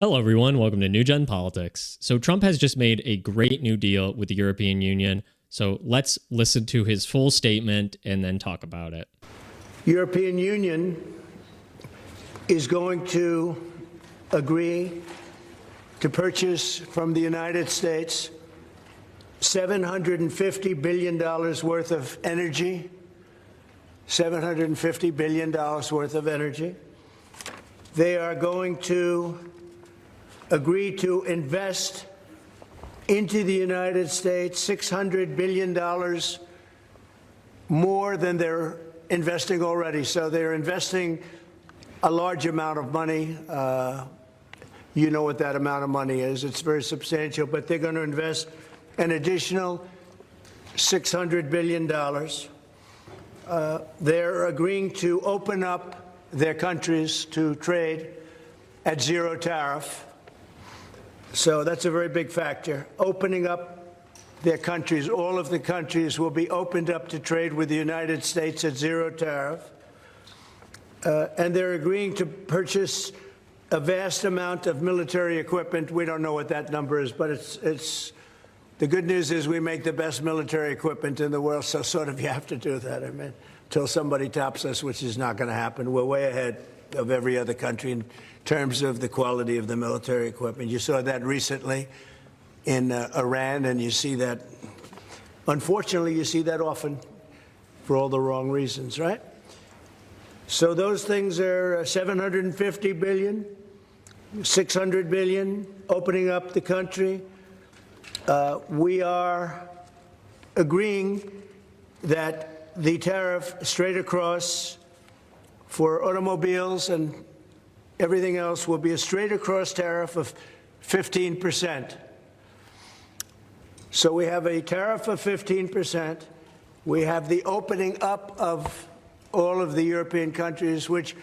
Hello, everyone. Welcome to New Gen Politics. So, Trump has just made a great new deal with the European Union. So, let's listen to his full statement and then talk about it. European Union is going to agree to purchase from the United States $750 billion worth of energy. $750 billion worth of energy. They are going to agree to invest into the United States $600 billion more than they're investing already. So they're investing a large amount of money. You know what that amount of money is. It's very substantial, but they're going to invest an additional $600 billion. They're agreeing to open up their countries to trade at zero tariff. So that's a very big factor. Opening up their countries, all of the countries will be opened up to trade with the United States at zero tariff. And they're agreeing to purchase a vast amount of military equipment. We don't know what that number is, but it's the good news is we make the best military equipment in the world, so sort of you have to do that. I mean, until somebody tops us, which is not going to happen. We're way ahead of every other country in terms of the quality of the military equipment. You saw that recently in Iran, and you see that, unfortunately, you see that often for all the wrong reasons, right? So those things are $750 billion, $600 billion, opening up the country. We are agreeing that the tariff straight across for automobiles and everything else will be a straight across tariff of 15%. So we have a tariff of 15%. We have the opening up of all of the European countries, which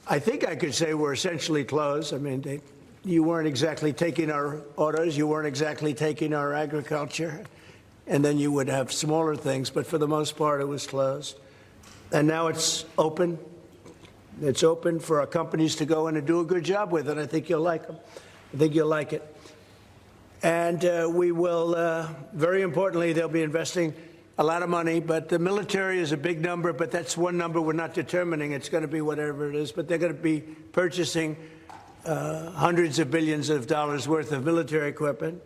I think I could say were essentially closed. I mean, you weren't exactly taking our autos, you weren't exactly taking our agriculture, and then you would have smaller things, but for the most part it was closed. And now it's open. It's open for our companies to go in and do a good job with it. I think you'll like them. I think you'll like it. And we will, very importantly, they'll be investing a lot of money, but the military is a big number, but that's one number we're not determining. It's going to be whatever it is, but they're going to be purchasing hundreds of billions of dollars worth of military equipment.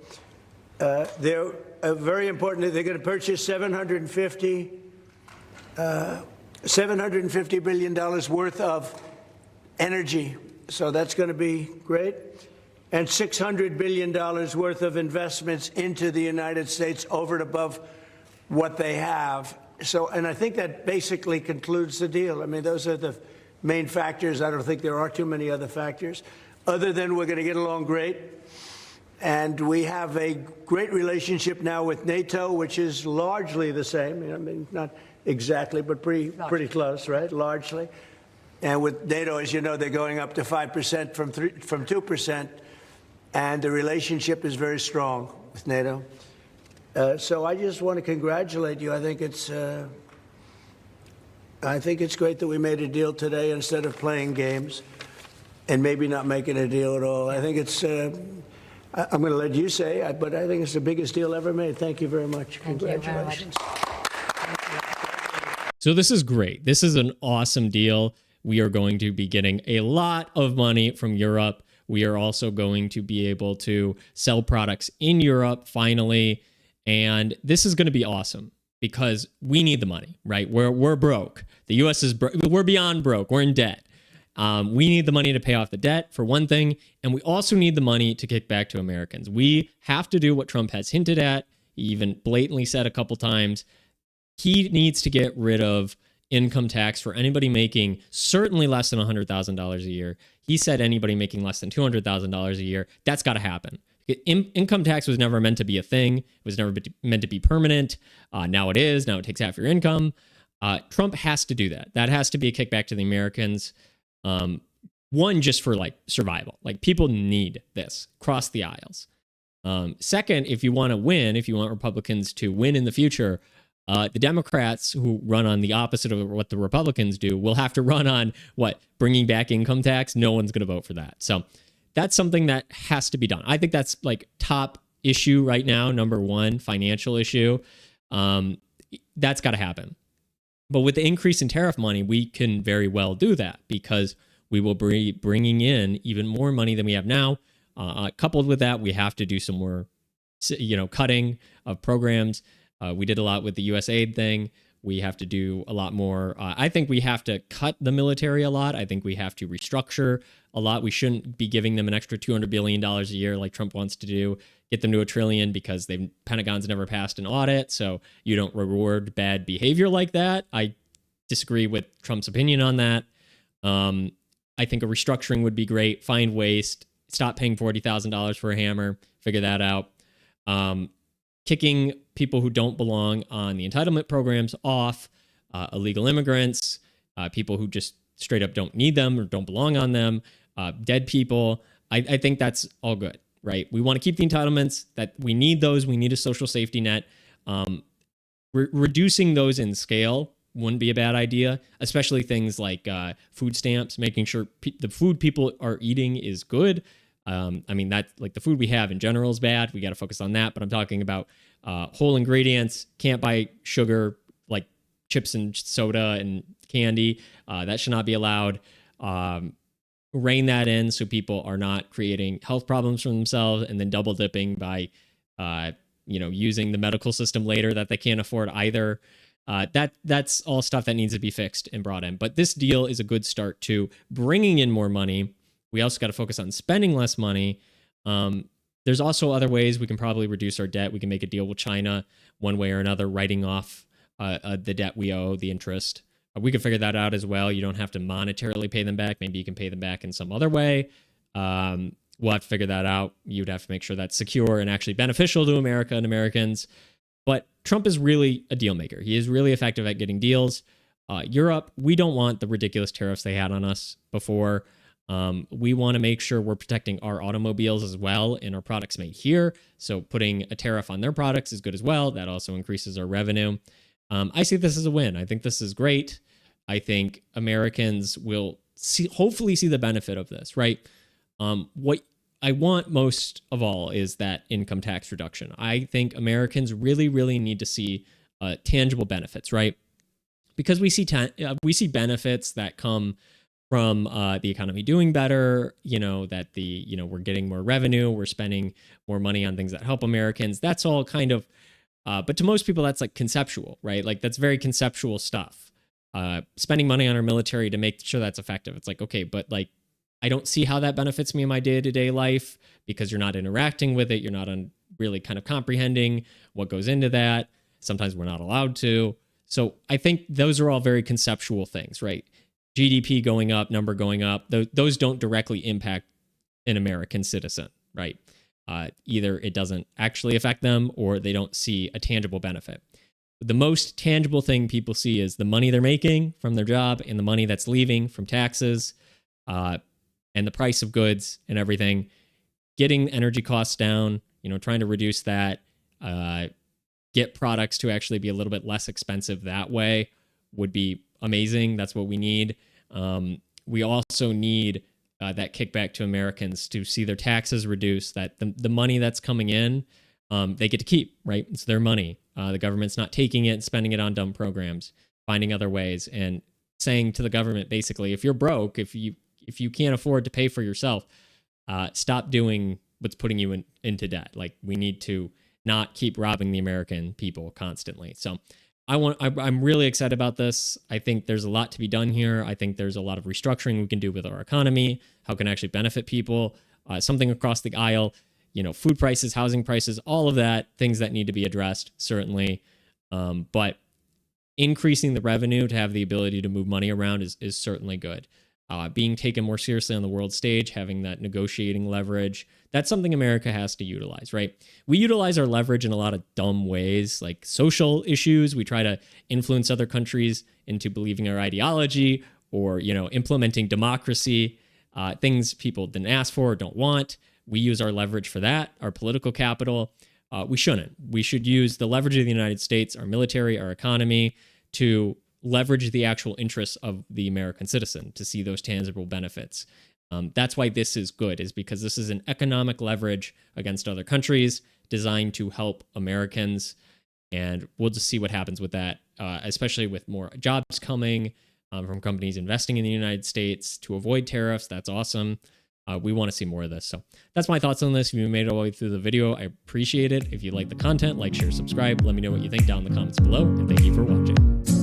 They're very important. They're going to purchase $750 billion worth of energy. So that's going to be great. And $600 billion worth of investments into the United States over and above what they have. So, and I think that basically concludes the deal. I mean, those are the main factors. I don't think there are too many other factors, other than we're going to get along great. And we have a great relationship now with NATO, which is largely the same. I mean, not exactly, but pretty close, right? Largely. And with NATO, as you know, they're going up to 5% from 2%. And the relationship is very strong with NATO. So I just want to congratulate you. I think it's great that we made a deal today instead of playing games and maybe not making a deal at all. I think it's, I'm going to let you say, but I think it's the biggest deal ever made. Thank you very much. Congratulations. So, this is great. This is an awesome deal. We are going to be getting a lot of money from Europe. We are also going to be able to sell products in Europe finally. And this is going to be awesome because we need the money, right? We're broke. The U.S. is we're beyond broke. We're in debt. We need the money to pay off the debt, for one thing, and we also need the money to kick back to Americans. We have to do what Trump has hinted at. He even blatantly said a couple times. He needs to get rid of income tax for anybody making certainly less than $100,000 a year. He said anybody making less than $200,000 a year. That's got to happen. Income tax was never meant to be a thing. It was never meant to be permanent. Now it is. Now it takes half your income. Trump has to do that. That has to be a kickback to the Americans. One, just for like survival. Like people need this. Cross the aisles. Second, if you want to win, if you want Republicans to win in the future, the Democrats who run on the opposite of what the Republicans do will have to run on what? Bringing back income tax. No one's going to vote for that. So that's something that has to be done. I think that's like top issue right now, number one, financial issue. That's got to happen. But with the increase in tariff money, we can very well do that because we will be bringing in even more money than we have now. Coupled with that, we have to do some more, cutting of programs. We did a lot with the USAID thing. We have to do a lot more. I think we have to cut the military a lot. I think we have to restructure a lot. We shouldn't be giving them an extra $200 billion a year like Trump wants to do. Get them to $1 trillion because Pentagon's never passed an audit. So you don't reward bad behavior like that. I disagree with Trump's opinion on that. I think a restructuring would be great. Find waste. Stop paying $40,000 for a hammer. Figure that out. Kicking people who don't belong on the entitlement programs off, illegal immigrants, people who just straight up don't need them or don't belong on them, dead people. I think that's all good, right? We want to keep the entitlements, that we need those. We need a social safety net. Reducing those in scale wouldn't be a bad idea, especially things like food stamps, making sure the food people are eating is good. That like the food we have in general is bad. We got to focus on that. But I'm talking about whole ingredients. Can't buy sugar like chips and soda and candy. That should not be allowed. Rein that in so people are not creating health problems for themselves and then double dipping by, using the medical system later that they can't afford either. That's all stuff that needs to be fixed and brought in. But this deal is a good start to bringing in more money. We also got to focus on spending less money. There's also other ways we can probably reduce our debt. We can make a deal with China one way or another, writing off the debt we owe, the interest. We can figure that out as well. You don't have to monetarily pay them back. Maybe you can pay them back in some other way. We'll have to figure that out. You'd have to make sure that's secure and actually beneficial to America and Americans. But Trump is really a deal maker. He is really effective at getting deals. Europe, we don't want the ridiculous tariffs they had on us before. We want to make sure we're protecting our automobiles as well and our products made here. So putting a tariff on their products is good as well. That also increases our revenue. I see this as a win. I think this is great. I think Americans will hopefully see the benefit of this, right? What I want most of all is that income tax reduction. I think Americans really, really need to see tangible benefits, right? Because we see benefits that come from the economy doing better, that we're getting more revenue, we're spending more money on things that help Americans. That's all kind of, but to most people, that's like conceptual, right? Like that's very conceptual stuff. Spending money on our military to make sure that's effective. It's like, okay, but like, I don't see how that benefits me in my day-to-day life because you're not interacting with it. You're not really kind of comprehending what goes into that. Sometimes we're not allowed to. So I think those are all very conceptual things, right? GDP going up, number going up, those don't directly impact an American citizen, right? Either it doesn't actually affect them or they don't see a tangible benefit. The most tangible thing people see is the money they're making from their job and the money that's leaving from taxes and the price of goods and everything. Getting energy costs down, trying to reduce that, get products to actually be a little bit less expensive that way would be amazing. That's what we need. We also need that kickback to Americans to see their taxes reduced, that the money that's coming in, they get to keep, right? It's their money. The government's not taking it and spending it on dumb programs, finding other ways and saying to the government, basically, if you're broke, if you can't afford to pay for yourself, stop doing what's putting you into debt. Like we need to not keep robbing the American people constantly. So I'm really excited about this. I think there's a lot to be done here. I think there's a lot of restructuring we can do with our economy, how it can actually benefit people, something across the aisle, food prices, housing prices, all of that, things that need to be addressed, certainly. But increasing the revenue to have the ability to move money around is certainly good. Being taken more seriously on the world stage, having that negotiating leverage, that's something America has to utilize, right? We utilize our leverage in a lot of dumb ways, like social issues. We try to influence other countries into believing our ideology or, implementing democracy, things people didn't ask for or don't want. We use our leverage for that, our political capital. We shouldn't. We should use the leverage of the United States, our military, our economy, to leverage the actual interests of the American citizen to see those tangible benefits. That's why this is good, is because this is an economic leverage against other countries designed to help Americans. And we'll just see what happens with that, especially with more jobs coming from companies investing in the United States to avoid tariffs. That's awesome. We want to see more of this. So that's my thoughts on this. If you made it all the way through the video, I appreciate it. If you like the content, like, share, subscribe. Let me know what you think down in the comments below. And thank you for watching.